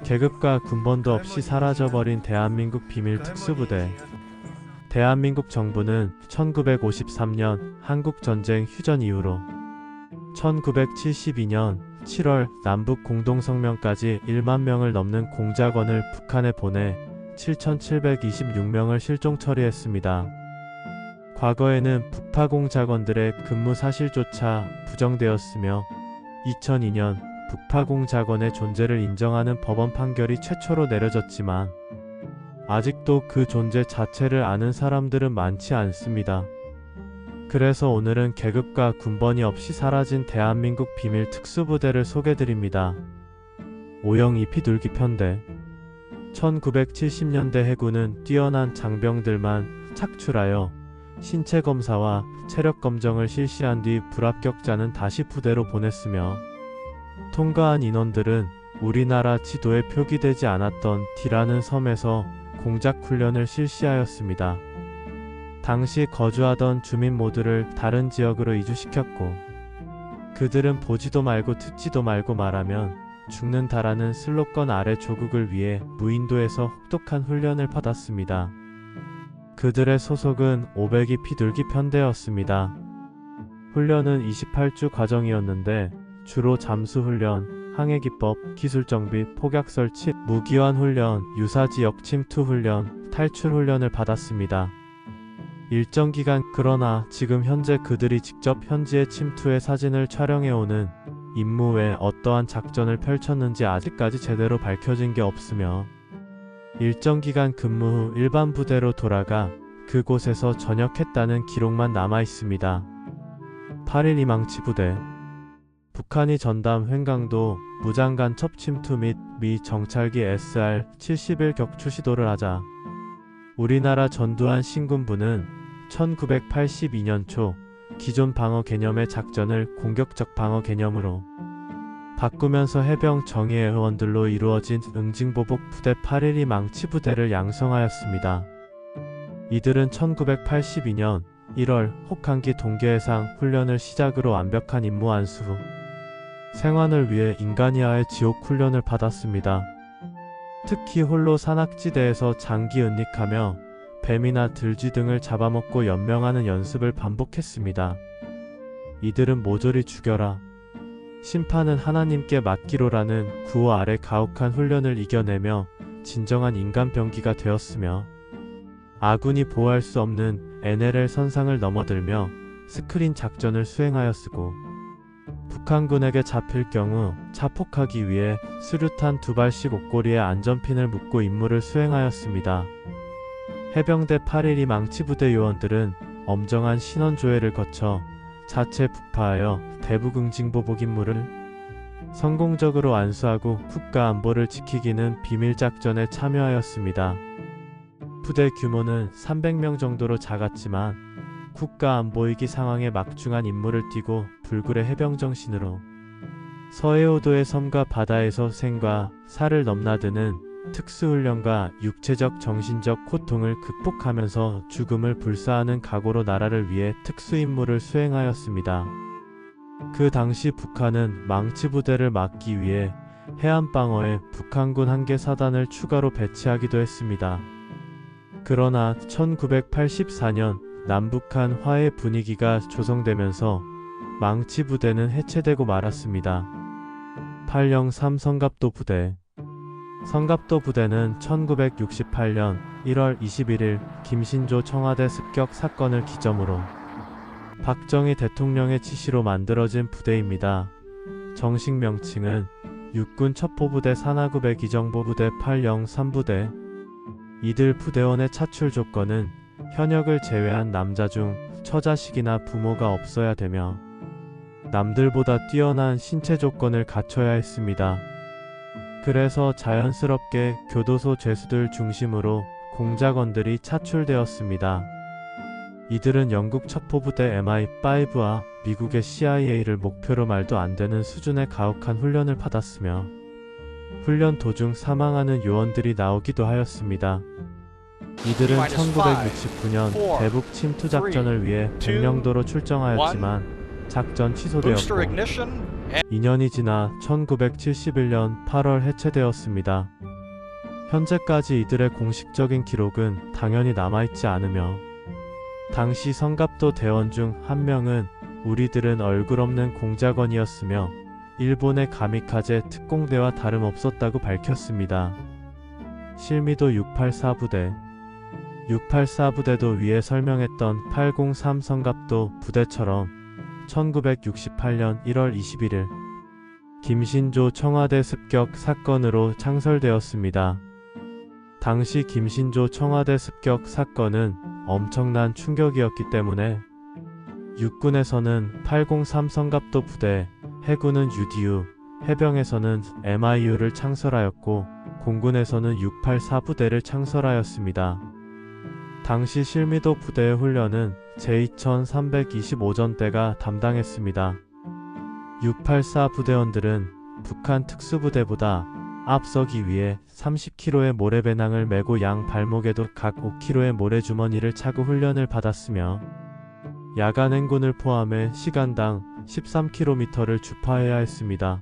계급과 군번도 없이 사라져버린 대한민국 비밀 특수부대. 대한민국 정부는 1953년 한국전쟁 휴전 이후로 1972년 7월 남북 공동성명까지 1만 명을 넘는 공작원을 북한에 보내 7,726명을 실종 처리했습니다. 과거에는 북파 공작원들의 근무 사실조차 부정되었으며 2002년 북파 공작원의 존재를 인정하는 법원 판결이 최초로 내려졌지만 아직도 그 존재 자체를 아는 사람들은 많지 않습니다. 그래서 오늘은 계급과 군번이 없이 사라진 대한민국 비밀 특수부대를 소개드립니다. 오영 이피둘기 편대. 1970년대 해군은 뛰어난 장병들만 착출하여 신체 검사와 체력 검정을 실시한 뒤 불합격자는 다시 부대로 보냈으며 통과한 인원들은 우리나라 지도에 표기되지 않았던 D라는 섬에서 공작 훈련을 실시하였습니다. 당시 거주하던 주민 모두를 다른 지역으로 이주시켰고 그들은 보지도 말고 듣지도 말고 말하면 죽는다라는 슬로건 아래 조국을 위해 무인도에서 혹독한 훈련을 받았습니다. 그들의 소속은 502 피둘기 편대였습니다. 훈련은 28주 과정이었는데 주로 잠수훈련, 항해기법, 기술정비, 폭약설치, 무기환 훈련, 유사지역 침투 훈련, 탈출 훈련을 받았습니다. 일정 기간 그러나 지금 현재 그들이 직접 현지에 침투해 사진을 촬영해오는 임무 외 어떠한 작전을 펼쳤는지 아직까지 제대로 밝혀진 게 없으며 일정 기간 근무 후 일반 부대로 돌아가 그곳에서 전역했다는 기록만 남아 있습니다. 8.12 망치부대. 북한이 전담 횡강도 무장간첩 침투 및 미 정찰기 SR-71 격추 시도를 하자 우리나라 전두환 신군부는 1982년 초 기존 방어 개념의 작전을 공격적 방어 개념으로 바꾸면서 해병 정예 회원들로 이루어진 응징보복 부대 8.12 망치부대를 양성하였습니다. 이들은 1982년 1월 혹한기 동계해상 훈련을 시작으로 완벽한 임무 완수 후 생환을 위해 인간이하의 지옥 훈련을 받았습니다. 특히 홀로 산악지대에서 장기 은닉하며 뱀이나 들쥐 등을 잡아먹고 연명하는 연습을 반복했습니다. 이들은 모조리 죽여라. 심판은 하나님께 맡기로라는 구호 아래 가혹한 훈련을 이겨내며 진정한 인간병기가 되었으며 아군이 보호할 수 없는 NLL 선상을 넘어들며 스크린 작전을 수행하였으고 북한군에게 잡힐 경우 자폭하기 위해 수류탄 2발씩 옥고리에 안전핀을 묶고 임무를 수행하였습니다. 해병대 8.12 망치부대 요원들은 엄정한 신원조회를 거쳐 자체 북파하여 대북 응징보복 임무를 성공적으로 완수하고 국가 안보를 지키기는 비밀작전에 참여하였습니다. 부대 규모는 300명 정도로 작았지만 국가 안보위기 상황에 막중한 임무를 띠고 불굴의 해병정신으로 서해오도의 섬과 바다에서 생과 사를 넘나드는 특수훈련과 육체적 정신적 고통을 극복하면서 죽음을 불사하는 각오로 나라를 위해 특수임무를 수행하였습니다. 그 당시 북한은 망치부대를 막기 위해 해안방어에 북한군 한개 사단을 추가로 배치하기도 했습니다. 그러나 1984년 남북한 화해 분위기가 조성되면서 망치부대는 해체되고 말았습니다. 803 성갑도 부대. 성갑도 부대는 1968년 1월 21일 김신조 청와대 습격 사건을 기점으로 박정희 대통령의 지시로 만들어진 부대입니다. 정식 명칭은 육군 첩보부대 산하구배 기정보부대 803부대. 이들 부대원의 차출 조건은 현역을 제외한 남자 중 처자식이나 부모가 없어야 되며 남들보다 뛰어난 신체 조건을 갖춰야 했습니다. 그래서 자연스럽게 교도소 죄수들 중심으로 공작원들이 차출되었습니다. 이들은 영국 첩보부대 MI5와 미국의 CIA를 목표로 말도 안 되는 수준의 가혹한 훈련을 받았으며 훈련 도중 사망하는 요원들이 나오기도 하였습니다. 이들은 1969년 대북 침투 작전을 위해 백령도로 출정하였지만 작전 취소되었고 2년이 지나 1971년 8월 해체되었습니다. 현재까지 이들의 공식적인 기록은 당연히 남아있지 않으며 당시 성갑도 대원 중 한 명은 우리들은 얼굴 없는 공작원이었으며 일본의 가미카제 특공대와 다름없었다고 밝혔습니다. 실미도 684 부대 684 부대도 위에 설명했던 803 성갑도 부대처럼 1968년 1월 21일 김신조 청와대 습격 사건으로 창설되었습니다. 당시 김신조 청와대 습격 사건은 엄청난 충격이었기 때문에 육군에서는 803 성갑도 부대, 해군은 UDU, 해병에서는 MIU를 창설하였고 공군에서는 684 부대를 창설하였습니다. 당시 실미도 부대의 훈련은 제2325전대가 담당했습니다. 684 부대원들은 북한 특수부대보다 앞서기 위해 30kg의 모래배낭을 메고 양 발목에도 각 5kg의 모래주머니를 차고 훈련을 받았으며 야간 행군을 포함해 시간당 13km를 주파해야 했습니다.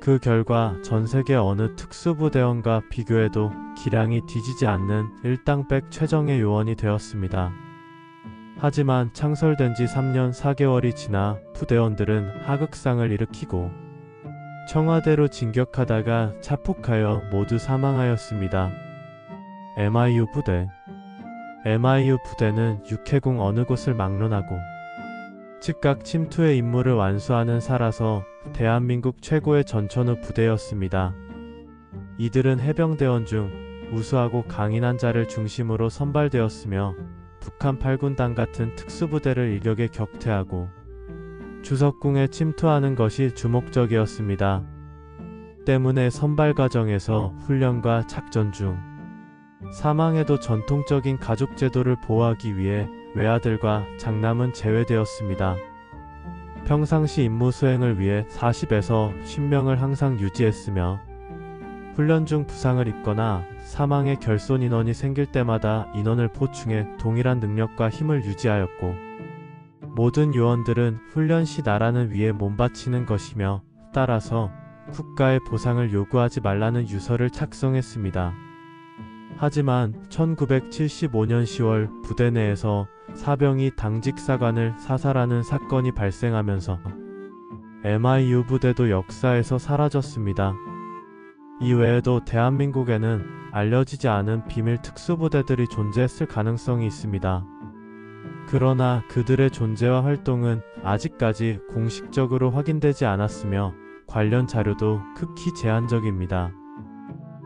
그 결과 전세계 어느 특수부대원과 비교해도 기량이 뒤지지 않는 일당백 최정예 요원이 되었습니다. 하지만 창설된 지 3년 4개월이 지나 부대원들은 하극상을 일으키고 청와대로 진격하다가 자폭하여 모두 사망하였습니다. MIU 부대 MIU 부대는 육해공 어느 곳을 막론하고 즉각 침투의 임무를 완수하는 사라서 대한민국 최고의 전천후 부대였습니다. 이들은 해병대원 중 우수하고 강인한 자를 중심으로 선발되었으며 북한 8군단 같은 특수부대를 일격에 격퇴하고 주석궁에 침투하는 것이 주목적이었습니다. 때문에 선발 과정에서 훈련과 작전 중 사망해도 전통적인 가족 제도를 보호하기 위해 외아들과 장남은 제외되었습니다. 평상시 임무 수행을 위해 40에서 50명을 항상 유지했으며 훈련 중 부상을 입거나 사망의 결손 인원이 생길 때마다 인원을 보충해 동일한 능력과 힘을 유지하였고 모든 요원들은 훈련 시 나라는 위에 몸바치는 것이며 따라서 국가의 보상을 요구하지 말라는 유서를 작성했습니다. 하지만 1975년 10월 부대 내에서 사병이 당직 사관을 사살하는 사건이 발생하면서 MIU 부대도 역사에서 사라졌습니다. 이외에도 대한민국에는 알려지지 않은 비밀 특수부대들이 존재했을 가능성이 있습니다. 그러나 그들의 존재와 활동은 아직까지 공식적으로 확인되지 않았으며 관련 자료도 극히 제한적입니다.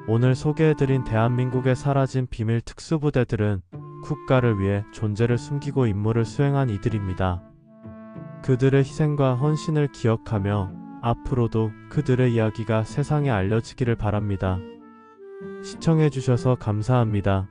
오늘 소개해드린 대한민국에 사라진 비밀 특수부대들은 국가를 위해 존재를 숨기고 임무를 수행한 이들입니다. 그들의 희생과 헌신을 기억하며 앞으로도 그들의 이야기가 세상에 알려지기를 바랍니다. 시청해주셔서 감사합니다.